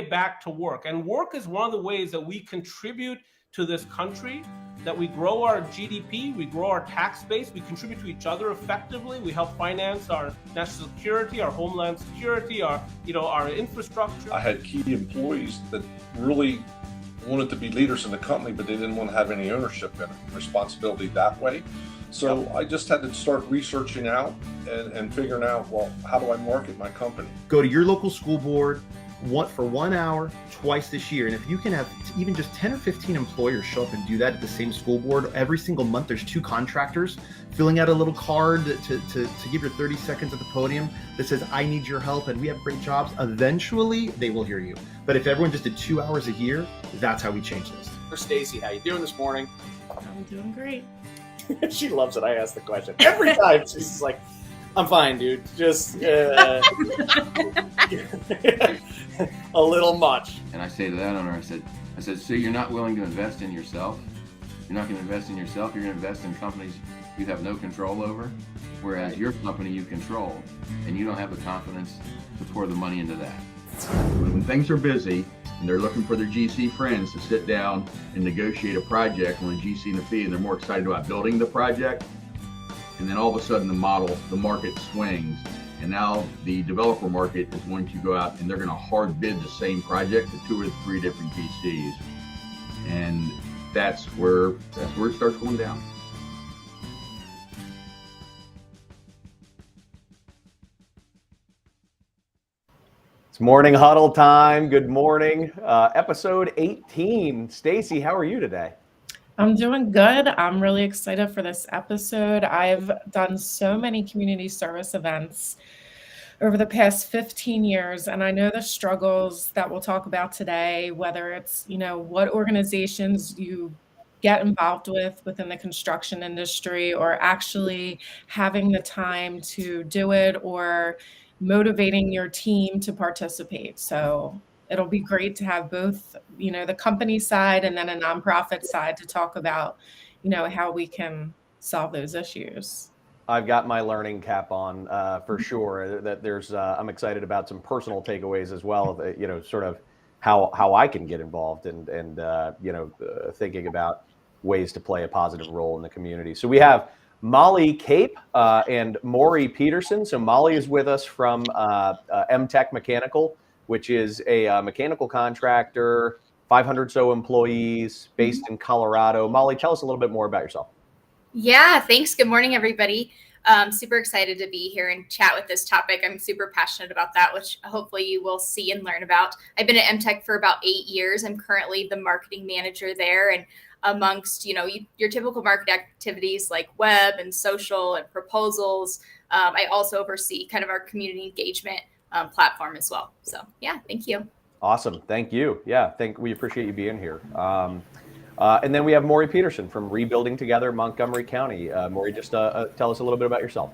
back to work. And work is one of the ways that we contribute to this country, that we grow our GDP, we grow our tax base, we contribute to each other effectively, we help finance our national security, our homeland security, our infrastructure. I had key employees that really wanted to be leaders in the company, but they didn't want to have any ownership and responsibility that way. So I just had to start researching out and figuring out, well, how do I market my company? Go to your local school board for 1 hour twice this year. And if you can have even just 10 or 15 employers show up and do that at the same school board every single month, there's 2 contractors filling out a little card to give your 30 seconds at the podium that says, I need your help and we have great jobs. Eventually they will hear you. But if everyone just did 2 hours a year, that's how we change this. Stacy, how you doing this morning? I'm doing great. She loves it. I ask the question every time. She's just like, I'm fine, dude. Just a little much. And I say to that owner, I said, so you're not willing to invest in yourself? You're not going to invest in yourself. You're going to invest in companies you have no control over, whereas your company you control, and you don't have the confidence to pour the money into that. When things are busy and they're looking for their GC friends to sit down and negotiate a project on a GC and a fee, and they're more excited about building the project, and then all of a sudden the market swings, and now the developer market is going to go out and they're going to hard bid the same project to 2 or 3 different GCs, and that's where it starts going down. It's morning huddle time. Good morning. Episode 18. Stacy, how are you today? I'm doing good. I'm really excited for this episode. I've done so many community service events over the past 15 years, and I know the struggles that we'll talk about today, whether it's, what organizations you get involved within the construction industry, or actually having the time to do it, or motivating your team to participate. So it'll be great to have both, the company side and then a nonprofit side to talk about, how we can solve those issues. I've got my learning cap on for sure. That there's, I'm excited about some personal takeaways as well. Sort of how I can get involved and thinking about ways to play a positive role in the community. So we have Molly Cape and Maury Peterson. So Molly is with us from M-Tech Mechanical, which is a mechanical contractor, 500 so employees, based in Colorado. Molly, tell us a little bit more about yourself. Yeah, thanks. Good morning, everybody. Super excited to be here and chat with this topic. I'm super passionate about that, which hopefully you will see and learn about. I've been at M-Tech for about 8 years. I'm currently the marketing manager there, and amongst, your typical market activities like web and social and proposals, I also oversee kind of our community engagement platform as well. So yeah, thank you. Awesome. Thank you. Yeah, we appreciate you being here. And then we have Maury Peterson from Rebuilding Together, Montgomery County. Maury, just tell us a little bit about yourself.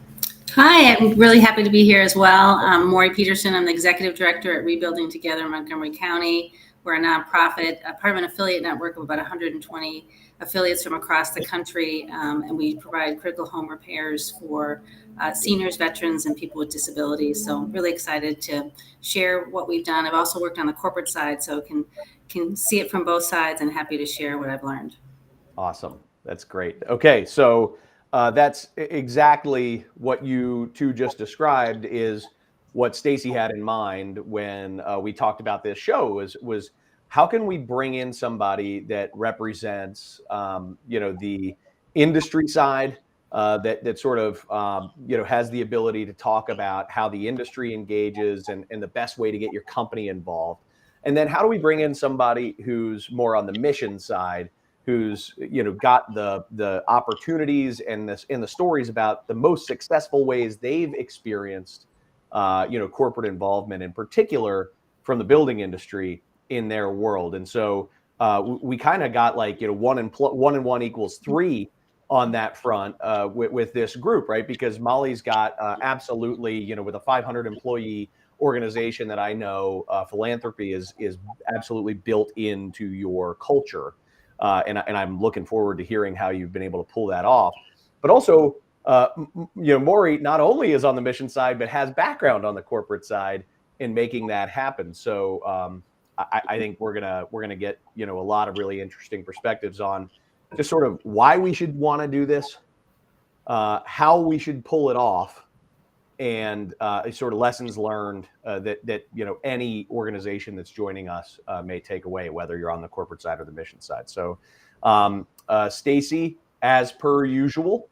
Hi, I'm really happy to be here as well. I'm Maury Peterson. I'm the executive director at Rebuilding Together, Montgomery County. We're a nonprofit, part of an affiliate network of about 120 affiliates from across the country, and we provide critical home repairs for seniors, veterans, and people with disabilities. So I'm really excited to share what we've done. I've also worked on the corporate side, so can see it from both sides, and happy to share what I've learned. Awesome. That's great. Okay, so that's exactly what you two just described is what Stacy had in mind when we talked about this show was how can we bring in somebody that represents, the industry side that sort of, has the ability to talk about how the industry engages and the best way to get your company involved. And then how do we bring in somebody who's more on the mission side, who's, got the opportunities and the stories about the most successful ways they've experienced corporate involvement, in particular from the building industry in their world. And so we kind of got like, 1 and 1 equals 3 on that front with this group, right? Because Molly's got absolutely, with a 500 employee organization that I know, philanthropy is absolutely built into your culture. And I'm looking forward to hearing how you've been able to pull that off. But also, Maury not only is on the mission side, but has background on the corporate side in making that happen. So I think we're gonna get a lot of really interesting perspectives on just sort of why we should want to do this, how we should pull it off, and sort of lessons learned that any organization that's joining us may take away, whether you're on the corporate side or the mission side. So, Stacy, as per usual,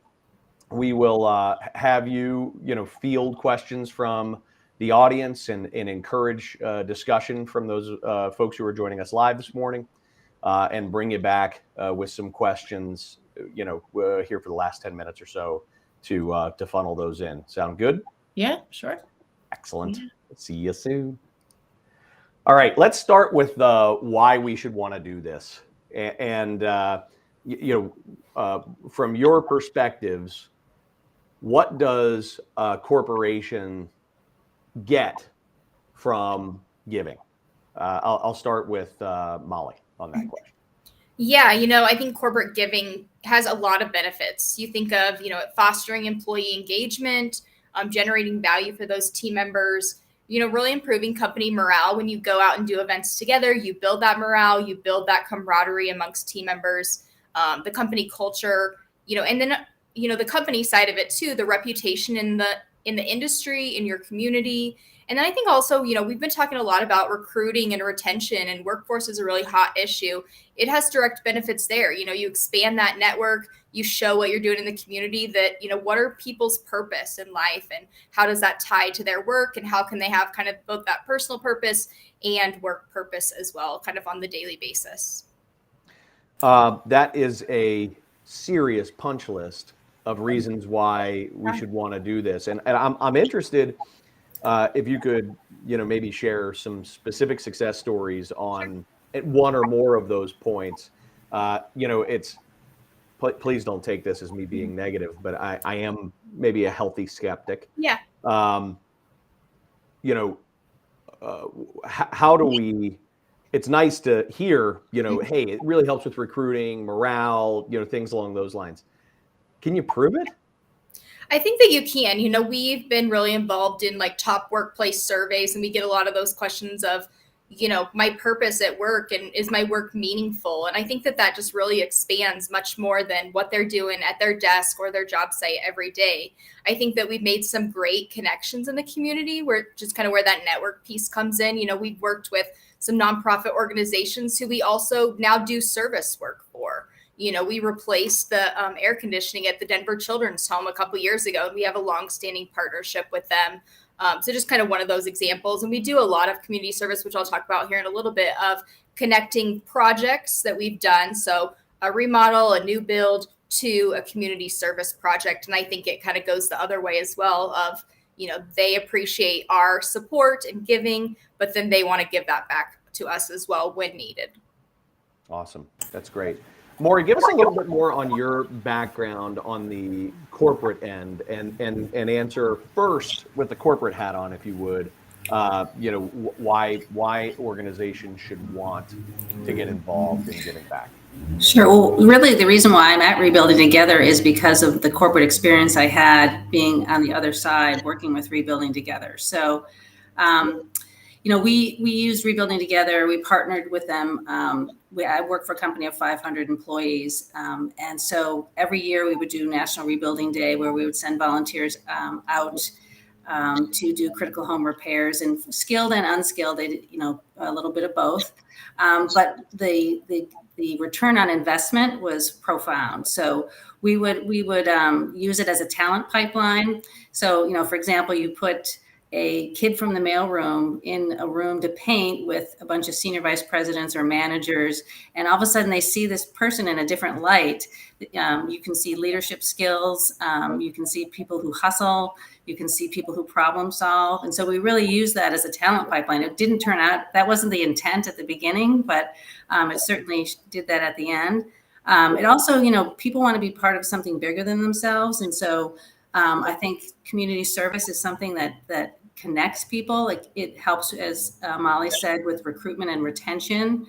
we will have you field questions from the audience and encourage discussion from those folks who are joining us live this morning, and bring you back with some questions here for the last 10 minutes or so to funnel those in. Sound good? Yeah, sure. Excellent. See you soon. All right, let's start with why we should want to do this. And from your perspectives, what does a corporation get from giving? I'll start with Molly on that question. Yeah, I think corporate giving has a lot of benefits. You think of, fostering employee engagement, generating value for those team members, really improving company morale. When you go out and do events together, you build that morale, you build that camaraderie amongst team members, the company culture, and then, the company side of it too, the reputation in the industry, in your community. And then I think also, we've been talking a lot about recruiting and retention, and workforce is a really hot issue. It has direct benefits there. You expand that network, you show what you're doing in the community, that, what are people's purpose in life, and how does that tie to their work, and how can they have kind of both that personal purpose and work purpose as well, kind of on the daily basis. That is a serious punch list of reasons why we should want to do this. And I'm interested if you could, maybe share some specific success stories on one or more of those points. Please don't take this as me being negative, but I am maybe a healthy skeptic. Yeah. How do we? It's nice to hear, hey, it really helps with recruiting, morale, things along those lines. Can you prove it? I think that you can. We've been really involved in like top workplace surveys, and we get a lot of those questions of, my purpose at work, and is my work meaningful? And I think that just really expands much more than what they're doing at their desk or their job site every day. I think that we've made some great connections in the community, where just kind of where that network piece comes in. We've worked with some nonprofit organizations who we also now do service work for. We replaced the air conditioning at the Denver Children's Home a couple years ago, and we have a long-standing partnership with them. So just kind of one of those examples. And we do a lot of community service, which I'll talk about here in a little bit, of connecting projects that we've done. So a remodel, a new build, to a community service project. And I think it kind of goes the other way as well of, they appreciate our support and giving, but then they want to give that back to us as well when needed. Awesome. That's great. Maury, give us a little bit more on your background on the corporate end, and answer first with the corporate hat on, if you would. Why organizations should want to get involved in giving back. Sure. Well, really, the reason why I'm at Rebuilding Together is because of the corporate experience I had being on the other side, working with Rebuilding Together. So, we used Rebuilding Together. We partnered with them. I work for a company of 500 employees. And so every year we would do National Rebuilding Day, where we would send volunteers out to do critical home repairs, and skilled and unskilled. They did, a little bit of both. But the return on investment was profound. So we would use it as a talent pipeline. So, for example, you put a kid from the mailroom in a room to paint with a bunch of senior vice presidents or managers, and all of a sudden they see this person in a different light. You can see leadership skills. You can see people who hustle. You can see people who problem solve. And so we really use that as a talent pipeline. It didn't turn out, that wasn't the intent at the beginning, but it certainly did that at the end. It also, people want to be part of something bigger than themselves. And so I think community service is something that connects people. Like, it helps, as Molly said, with recruitment and retention.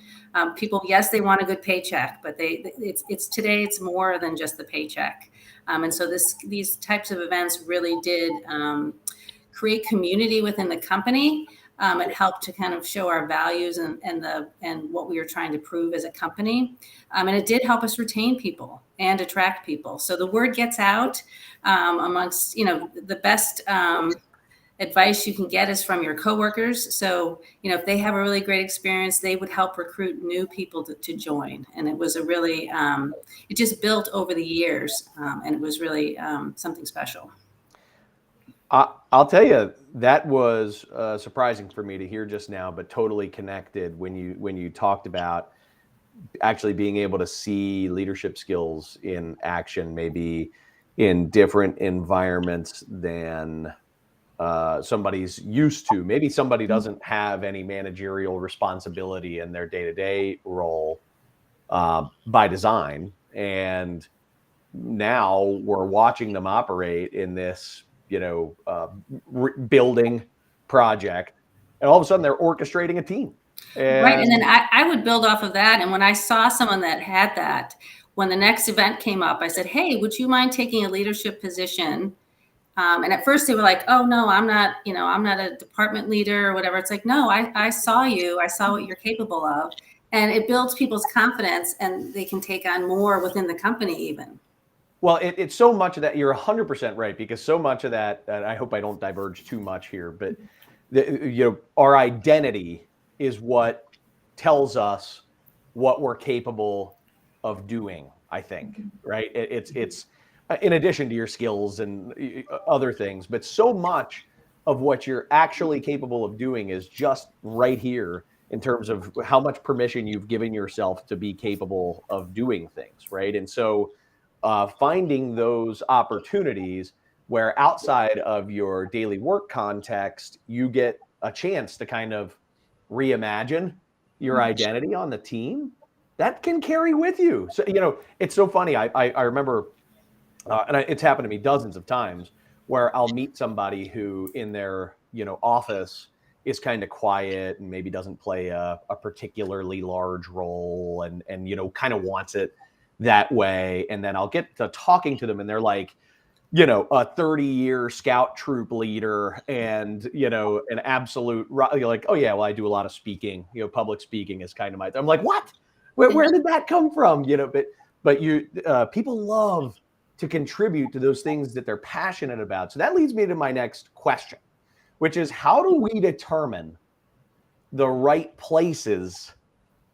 People, yes, they want a good paycheck, but today it's more than just the paycheck. And so these types of events really did create community within the company. It helped to kind of show our values and what we were trying to prove as a company. And it did help us retain people and attract people. So the word gets out amongst, the best advice you can get is from your coworkers. So, if they have a really great experience, they would help recruit new people to join. And it was a really, it just built over the years. And it was really something special. I'll tell you, that was surprising for me to hear just now, but totally connected when you talked about actually being able to see leadership skills in action, maybe in different environments than somebody's used to. Maybe somebody doesn't have any managerial responsibility in their day-to-day role by design, and now we're watching them operate in this building project, and all of a sudden they're orchestrating a team. Right. And then I would build off of that. And when I saw someone that had that, when the next event came up, I said, hey, would you mind taking a leadership position? And at first they were like, oh no, I'm not a department leader or whatever. It's like, no, I saw you, I saw what you're capable of. And it builds people's confidence and they can take on more within the company even. Well, it's so much of that. You're 100% right, because so much of that, and I hope I don't diverge too much here, but our identity is what tells us what we're capable of doing, I think, right? It's in addition to your skills and other things, but so much of what you're actually capable of doing is just right here in terms of how much permission you've given yourself to be capable of doing things, right? And so finding those opportunities where outside of your daily work context, you get a chance to kind of reimagine your identity on the team, that can carry with you. So, it's so funny. I remember, and it's happened to me dozens of times, where I'll meet somebody who in their, office is kind of quiet and maybe doesn't play a particularly large role and kind of wants it that way. And then I'll get to talking to them and they're like, a 30-year scout troop leader and, an absolute, you're like, oh yeah, well, I do a lot of speaking, public speaking is kind of I'm like, what? Where did that come from? But people love to contribute to those things that they're passionate about. So that leads me to my next question, which is, how do we determine the right places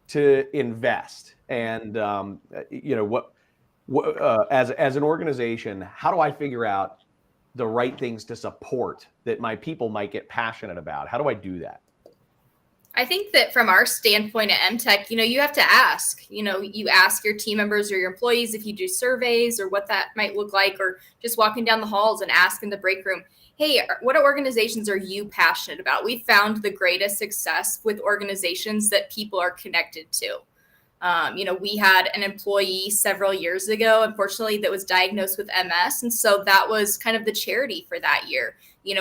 to invest? And as an organization, how do I figure out the right things to support that my people might get passionate about? How do I do that? I think that from our standpoint at MTech, you have to ask. You ask your team members or your employees if you do surveys or what that might look like, or just walking down the halls and ask in the break room, hey, what organizations are you passionate about? We found the greatest success with organizations that people are connected to. We had an employee several years ago, unfortunately, that was diagnosed with MS. And so that was kind of the charity for that year.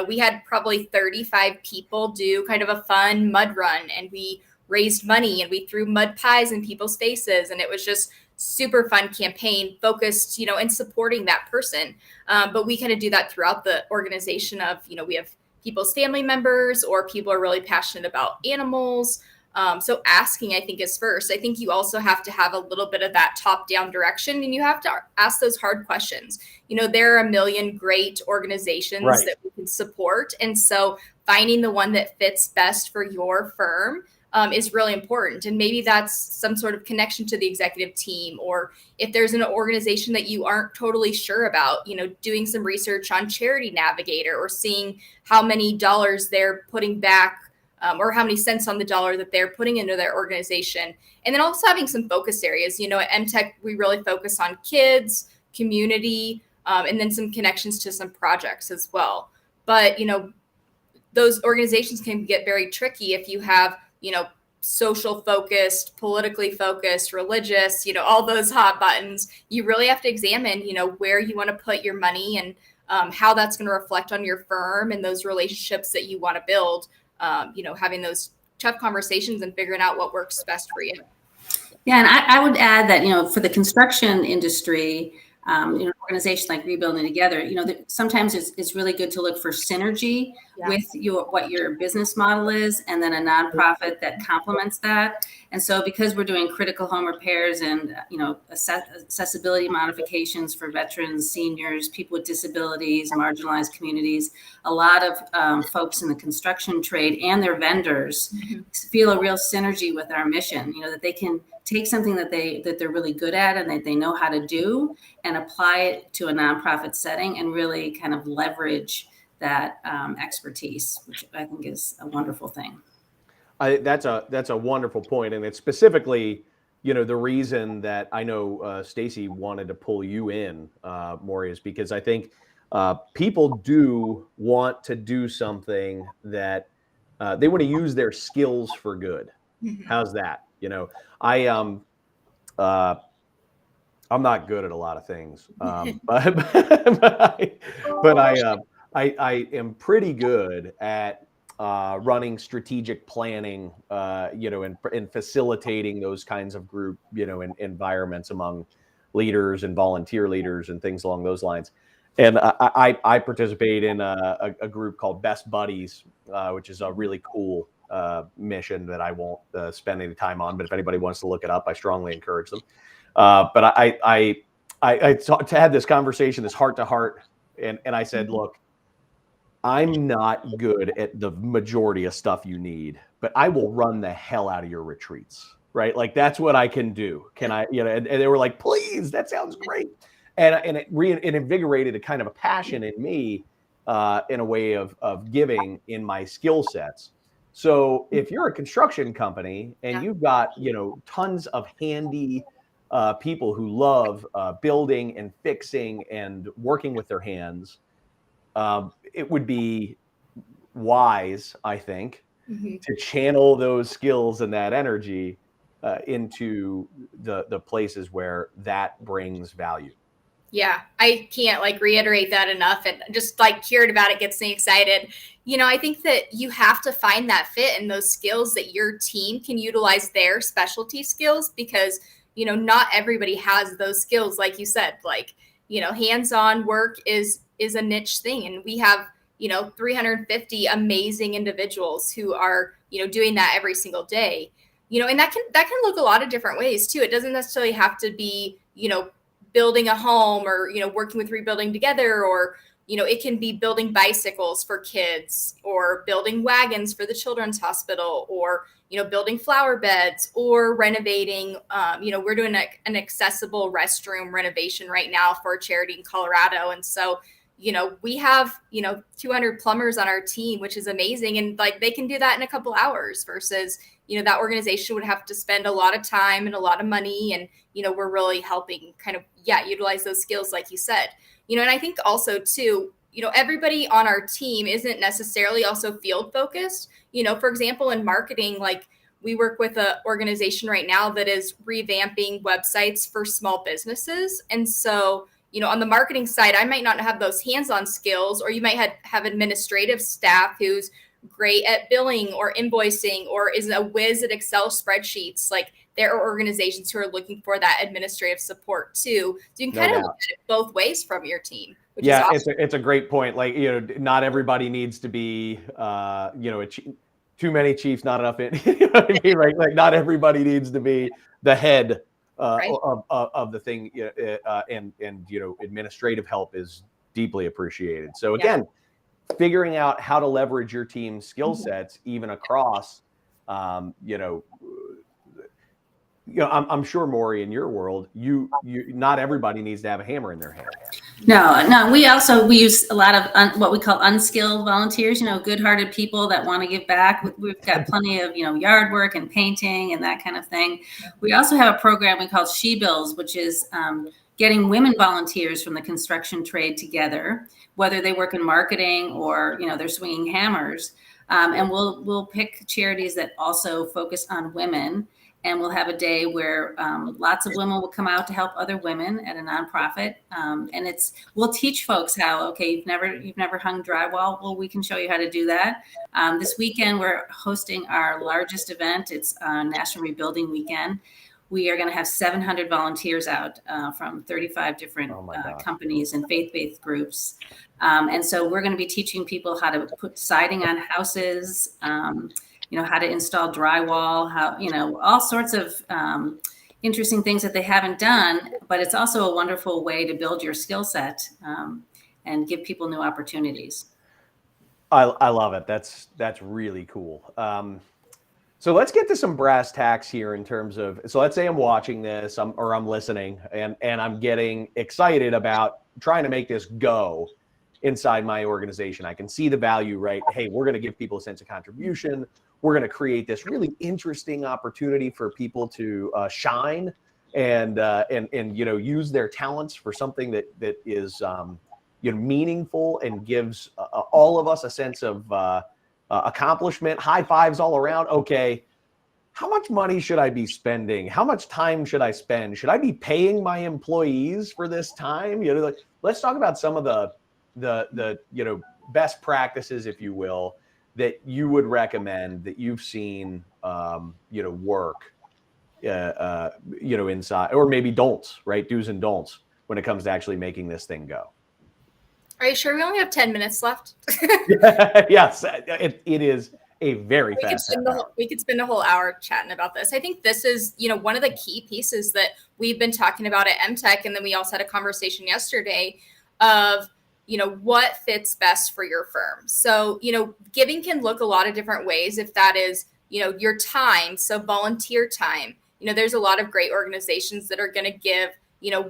We had probably 35 people do kind of a fun mud run, and we raised money and we threw mud pies in people's faces. And it was just super fun campaign focused, in supporting that person. But we kind of do that throughout the organization of, we have people's family members or people are really passionate about animals. So asking, I think, is first. I think you also have to have a little bit of that top-down direction, and you have to ask those hard questions. There are a million great organizations that we can support. And so finding the one that fits best for your firm is really important. And maybe that's some sort of connection to the executive team, or if there's an organization that you aren't totally sure about, doing some research on Charity Navigator or seeing how many dollars they're putting back or how many cents on the dollar that they're putting into their organization. And then also having some focus areas. At MTech, we really focus on kids, community, and then some connections to some projects as well. But, those organizations can get very tricky if you have, social focused, politically focused, religious, all those hot buttons. You really have to examine, where you want to put your money and how that's going to reflect on your firm and those relationships that you want to build. Having those tough conversations and figuring out what works best for you. Yeah, and I would add that, for the construction industry, an organization like Rebuilding Together, sometimes it's really good to look for synergy with what your business model is, and then a nonprofit that complements that. And so because we're doing critical home repairs and accessibility modifications for veterans, seniors, people with disabilities, marginalized communities, a lot of folks in the construction trade and their vendors feel a real synergy with our mission, that they can take something that they're really good at and that they know how to do and apply it to a nonprofit setting and really kind of leverage that expertise, which I think is a wonderful thing. That's a wonderful point, and it's specifically, the reason that I know Stacy wanted to pull you in, Maury, is because I think people do want to do something that they want to use their skills for good. How's that? I'm not good at a lot of things, but I am pretty good at running strategic planning, and facilitating those kinds of group, environments among leaders and volunteer leaders and things along those lines. And I participate in a group called Best Buddies, which is a really cool mission that I won't spend any time on. But if anybody wants to look it up, I strongly encourage them. But I had this conversation, this heart to heart, and I said, look, I'm not good at the majority of stuff you need, but I will run the hell out of your retreats, right? Like that's what I can do. Can I, and they were like, please, that sounds great. And it invigorated a kind of a passion in me, in a way of giving in my skill sets. So if you're a construction company and you've got, tons of handy people who love building and fixing and working with their hands, it would be wise, I think, to channel those skills and that energy into the places where that brings value. Yeah, I can't reiterate that enough, and just hearing about it gets me excited. I think that you have to find that fit in those skills that your team can utilize their specialty skills, because not everybody has those skills. Like you said, hands-on work is a niche thing, and we have 350 amazing individuals who are doing that every single day. And that can look a lot of different ways too. It doesn't necessarily have to be building a home or working with Rebuilding Together, or it can be building bicycles for kids, or building wagons for the children's hospital, or building flower beds, or renovating. We're doing an accessible restroom renovation right now for a charity in Colorado, and so we have 200 plumbers on our team, which is amazing, and they can do that in a couple hours versus that organization would have to spend a lot of time and a lot of money, and we're really helping kind of utilize those skills like you said. And I think also too, everybody on our team isn't necessarily also field focused. For example, in marketing, we work with an organization right now that is revamping websites for small businesses, and so on the marketing side, I might not have those hands-on skills, or you might have administrative staff who's great at billing or invoicing, or is a whiz at Excel spreadsheets. There are organizations who are looking for that administrative support too. So you can kind of look at it both ways from your team. Which is awesome. It's a great point. Not everybody needs to be, too many chiefs, not enough. You know what I mean? Right? Not everybody needs to be the head of the thing, and administrative help is deeply appreciated. So again, figuring out how to leverage your team's skill sets even across, I'm sure, Maury, in your world, you not everybody needs to have a hammer in their hand. No. We use a lot of what we call unskilled volunteers. Good-hearted people that want to give back. We've got plenty of yard work and painting and that kind of thing. We also have a program we call She Builds, which is getting women volunteers from the construction trade together, whether they work in marketing or they're swinging hammers. And we'll pick charities that also focus on women. And we'll have a day where lots of women will come out to help other women at a nonprofit. And we'll teach folks how, you've never hung drywall. Well, we can show you how to do that. This weekend, we're hosting our largest event. It's National Rebuilding Weekend. we are going to have 700 volunteers out from 35 different companies and faith-based groups. And so we're going to be teaching people how to put siding on houses, how to install drywall, all sorts of interesting things that they haven't done. But it's also a wonderful way to build your skill set and give people new opportunities. I love it. That's really cool. So let's get to some brass tacks here in terms of, so let's say I'm watching this or I'm listening and I'm getting excited about trying to make this go inside my organization. I can see the value, right? Hey, we're going to give people a sense of contribution. We're going to create this really interesting opportunity for people to shine and use their talents for something that is meaningful and gives all of us a sense of accomplishment, high fives all around. Okay, how much money should I be spending? How much time should I spend? Should I be paying my employees for this time? Let's talk about some of the best practices, if you will, that you would recommend that you've seen work inside, or maybe don'ts, right? Do's and don'ts when it comes to actually making this thing go. Are you sure we only have 10 minutes left? Yes, it is a very fast. We could spend a whole hour chatting about this. I think this is, one of the key pieces that we've been talking about at MTech. And then we also had a conversation yesterday of, what fits best for your firm. So, giving can look a lot of different ways. If that is, your time, so volunteer time, there's a lot of great organizations that are going to give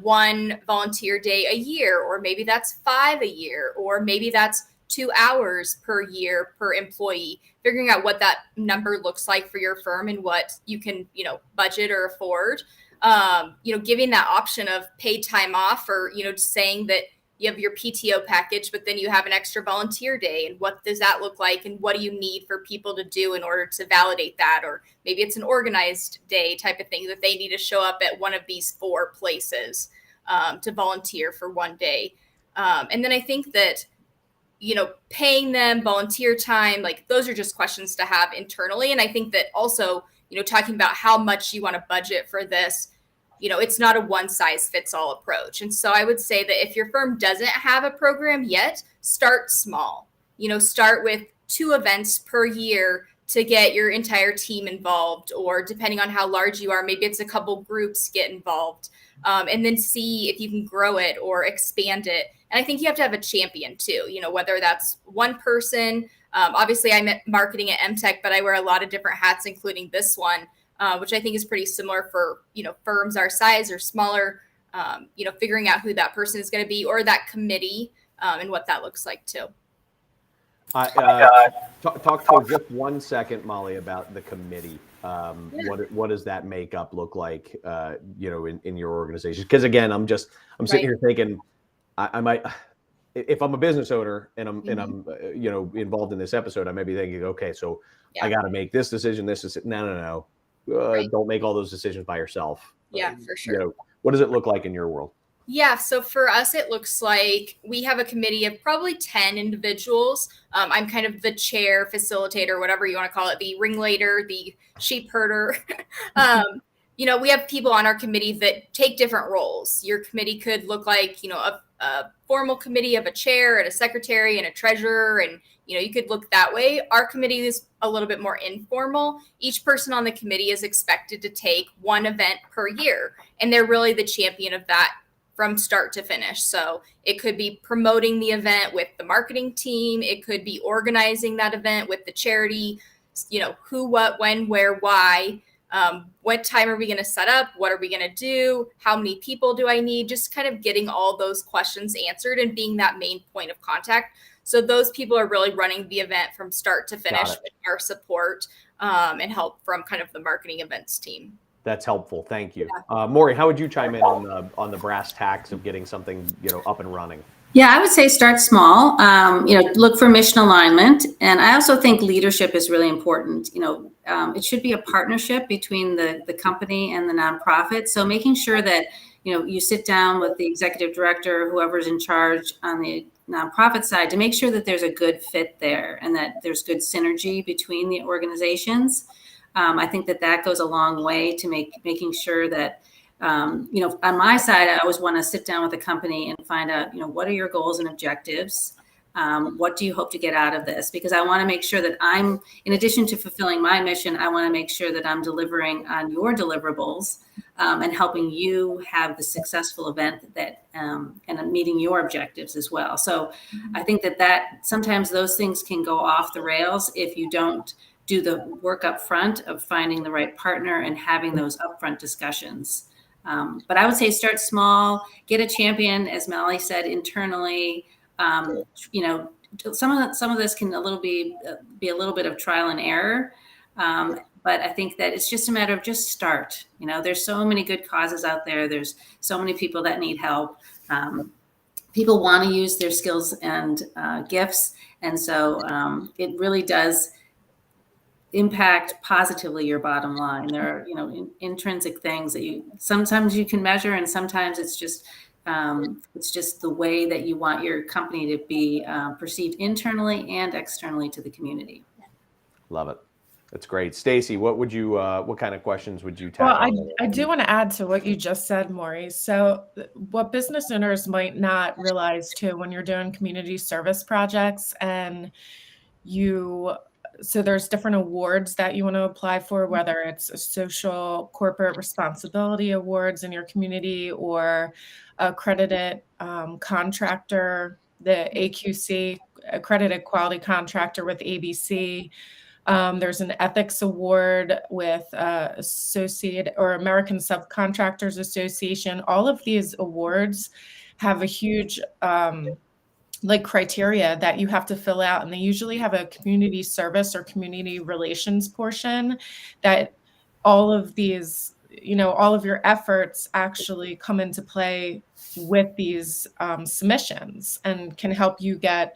one volunteer day a year, or maybe that's 5 a year, or maybe that's 2 hours per year per employee, figuring out what that number looks like for your firm and what you can, budget or afford, giving that option of paid time off, or, just saying that you have your PTO package, but then you have an extra volunteer day, and what does that look like? And what do you need for people to do in order to validate that? Or maybe it's an organized day type of thing that they need to show up at one of these 4 places to volunteer for one day. And then I think that, paying them volunteer time, like those are just questions to have internally. And I think that also, talking about how much you want to budget for this, it's not a one size fits all approach. And so I would say that if your firm doesn't have a program yet, start small. Start with 2 events per year to get your entire team involved, or depending on how large you are, maybe it's a couple groups get involved, and then see if you can grow it or expand it. And I think you have to have a champion too, whether that's one person. Obviously, I'm at marketing at MTech, but I wear a lot of different hats, including this one, which I think is pretty similar for, firms our size or smaller, figuring out who that person is going to be, or that committee, and what that looks like too. Talk for just 1 second, Molly, about the committee. What does that makeup look like, in your organization? Because again, I'm sitting here thinking, I might, if I'm a business owner and I'm involved in this episode, I may be thinking, okay, so I got to make this decision. This is no. Don't make all those decisions by yourself. Yeah, for sure. What does it look like in your world? Yeah, so for us, it looks like we have a committee of probably 10 individuals. I'm kind of the chair, facilitator, whatever you want to call it, the ringleader, the sheep herder. We have people on our committee that take different roles. Your committee could look like, a formal committee of a chair and a secretary and a treasurer, and you could look that way. Our committee is a little bit more informal. Each person on the committee is expected to take 1 event per year, and they're really the champion of that from start to finish. So it could be promoting the event with the marketing team. It could be organizing that event with the charity, who, what, when, where, why. What time are we going to set up? What are we going to do? How many people do I need? Just kind of getting all those questions answered and being that main point of contact. So those people are really running the event from start to finish with our support and help from kind of the marketing events team. That's helpful. Thank you. Yeah. Maury, how would you chime in on the brass tacks of getting something, up and running? Yeah, I would say start small, look for mission alignment. And I also think leadership is really important. It should be a partnership between the company and the nonprofit. So making sure that, you sit down with the executive director, whoever's in charge on the nonprofit side, to make sure that there's a good fit there and that there's good synergy between the organizations. I think that goes a long way to making sure that, on my side, I always want to sit down with the company and find out, what are your goals and objectives? What do you hope to get out of this? Because I want to make sure that in addition to fulfilling my mission, I want to make sure that I'm delivering on your deliverables and helping you have the successful event and meeting your objectives as well. So I think that sometimes those things can go off the rails if you don't do the work up front of finding the right partner and having those upfront discussions. But I would say start small, get a champion, as Molly said, internally. Some of this can be a little bit of trial and error. But I think that it's just a matter of just start. There's so many good causes out there. There's so many people that need help. People want to use their skills and gifts. And so it really does impact positively your bottom line. There are, intrinsic things that sometimes you can measure, and sometimes it's just the way that you want your company to be perceived internally and externally to the community. Love it. That's great. Stacy, what kind of questions would you tackle? Well, I do want to add to what you just said, Maury. So what business owners might not realize too, when you're doing community service projects so there's different awards that you want to apply for, whether it's a social corporate responsibility awards in your community or accredited contractor, the AQC, accredited quality contractor with ABC. There's an ethics award with Associated or American Subcontractors Association. All of these awards have a huge criteria that you have to fill out, and they usually have a community service or community relations portion that all of these, all of your efforts actually come into play with these submissions and can help you get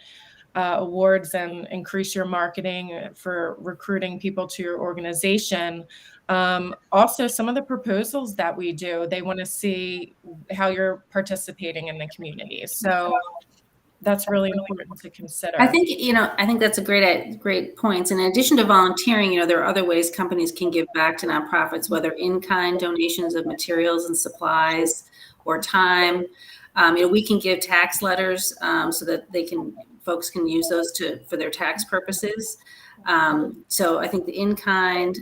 awards and increase your marketing for recruiting people to your organization. Also, some of the proposals that we do, they want to see how you're participating in the community. So that's really important to consider. I think that's a great point. And in addition to volunteering, there are other ways companies can give back to nonprofits, whether in-kind donations of materials and supplies or time. We can give tax letters so that folks can use those for their tax purposes. So I think the in-kind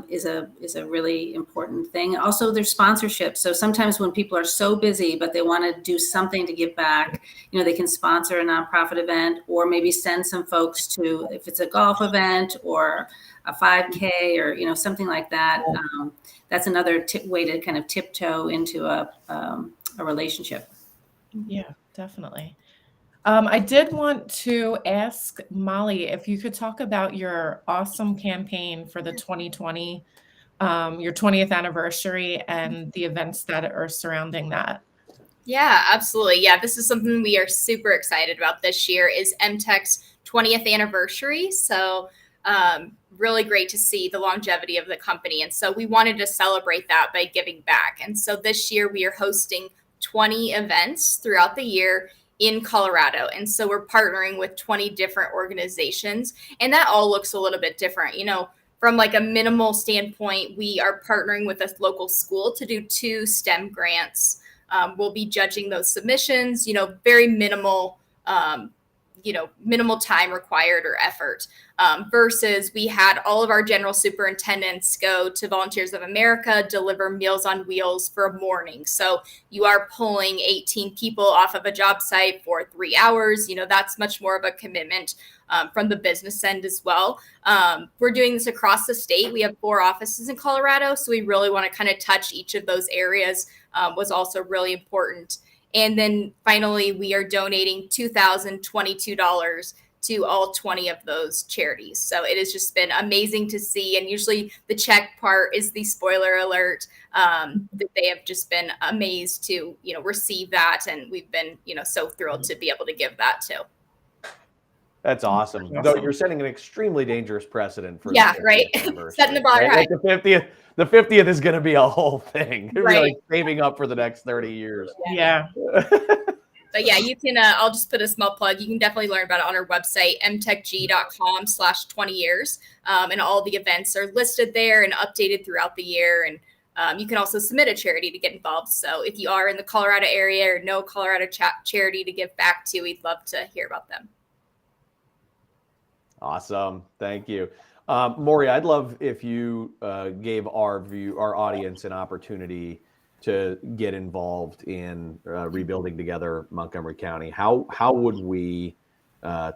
is a really important thing. Also, there's sponsorship. So sometimes when people are so busy, but they want to do something to give back, they can sponsor a nonprofit event, or maybe send some folks to, if it's a golf event or a 5K or, something like that. That's another way to kind of tiptoe into a relationship. Yeah, definitely. I did want to ask Molly if you could talk about your awesome campaign for the 2020, your 20th anniversary, and the events that are surrounding that. Yeah, absolutely. Yeah, this is something we are super excited about this year is MTech's 20th anniversary. So really great to see the longevity of the company. And so we wanted to celebrate that by giving back. And so this year we are hosting 20 events throughout the year in Colorado. And so we're partnering with 20 different organizations, and that all looks a little bit different. From like a minimal standpoint, we are partnering with a local school to do 2 STEM grants. We'll be judging those submissions, very minimal, minimal time required or effort, versus we had all of our general superintendents go to Volunteers of America, deliver Meals on Wheels for a morning. So you are pulling 18 people off of a job site for 3 hours. That's much more of a commitment from the business end as well. We're doing this across the state. We have 4 offices in Colorado, so we really want to kind of touch each of those areas, was also really important. And then finally, we are donating $2,022 to all 20 of those charities. So it has just been amazing to see. And usually the check part is the spoiler alert, that they have just been amazed to, receive that. And we've been, so thrilled to be able to give that too. That's awesome. Though you're setting an extremely dangerous precedent for right. Setting the bar high. Like the 50th is going to be a whole thing. Right. Like saving up for the next 30 years. Yeah. But yeah, you can, I'll just put a small plug. You can definitely learn about it on our website, mtechg.com/20 years. And all the events are listed there and updated throughout the year. And you can also submit a charity to get involved. So if you are in the Colorado area or know Colorado charity to give back to, we'd love to hear about them. Awesome. Thank you. Maury, I'd love if you gave our audience an opportunity to get involved in rebuilding together Montgomery County. How would we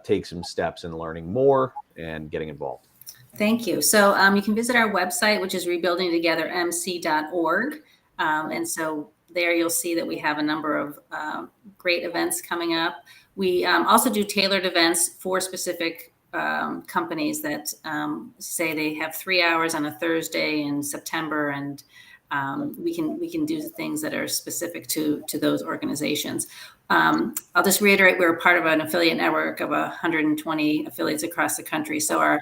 take some steps in learning more and getting involved? Thank you. So you can visit our website, which is rebuildingtogethermc.org. And so there you'll see that we have a number of great events coming up. We also do tailored events for specific companies that say they have 3 hours on a Thursday in September, and we can do things that are specific to those organizations. I'll just reiterate, we're part of an affiliate network of 120 affiliates across the country. So our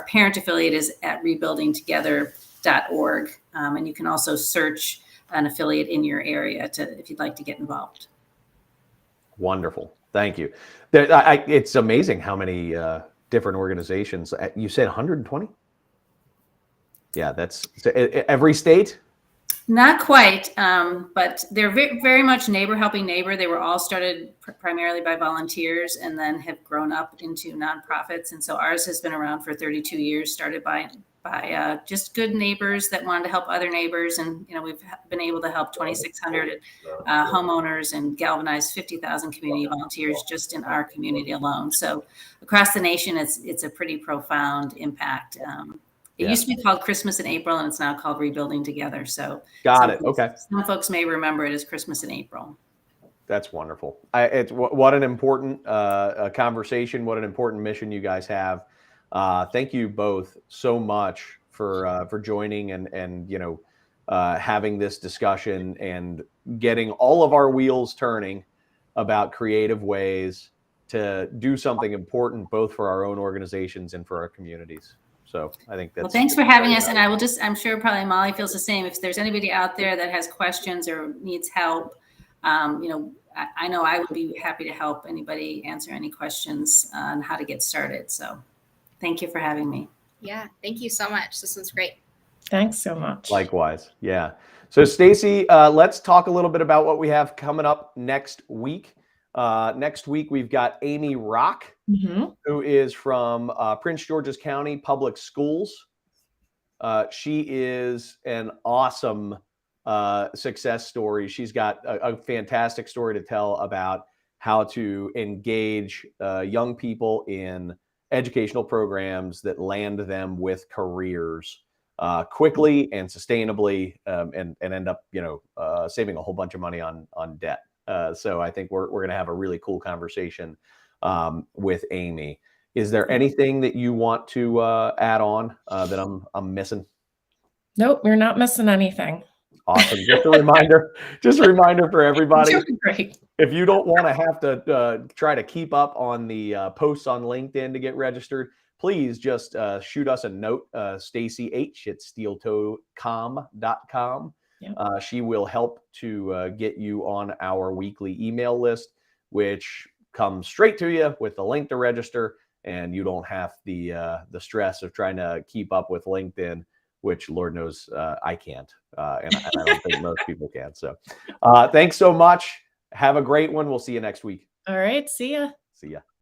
parent affiliate is at rebuildingtogether.org. And you can also search an affiliate in your area if you'd like to get involved. Wonderful. Thank you. It's amazing how many different organizations. You said 120? Yeah, that's every state? Not quite, but they're very much helping neighbor. They were all started primarily by volunteers and then have grown up into nonprofits. And so ours has been around for 32 years, started by just good neighbors that wanted to help other neighbors. And, we've been able to help 2,600 homeowners and galvanize 50,000 community volunteers just in our community alone. So across the nation, it's a pretty profound impact. It used to be called Christmas in April, and it's now called Rebuilding Together. So got it. Okay. Some folks may remember it as Christmas in April. That's wonderful. What an important conversation. What an important mission you guys have. Thank you both so much for joining and having this discussion and getting all of our wheels turning about creative ways to do something important both for our own organizations and for our communities. So I think that's. Well, thanks for having us. And I'm sure probably Molly feels the same. If there's anybody out there that has questions or needs help, I know I would be happy to help anybody answer any questions on how to get started. So thank you for having me. Yeah, thank you so much. This was great. Thanks so much. Likewise. Yeah. So Stacy, let's talk a little bit about what we have coming up next week. Next week, we've got Amy Rock, who is from Prince George's County Public Schools. She is an awesome success story. She's got a fantastic story to tell about how to engage young people in educational programs that land them with careers quickly and sustainably, and end up, saving a whole bunch of money on debt. So I think we're going to have a really cool conversation with Amy. Is there anything that you want to add on that I'm missing? Nope, you're not missing anything. Awesome. Just a reminder for everybody. Great. If you don't want to have to try to keep up on the posts on LinkedIn to get registered, please just shoot us a note, Stacy H at steeltoecom.com. Yep. She will help to get you on our weekly email list, which comes straight to you with the link to register, and you don't have the stress of trying to keep up with LinkedIn, which Lord knows I can't, and I don't think most people can. So thanks so much. Have a great one. We'll see you next week. All right. See ya. See ya.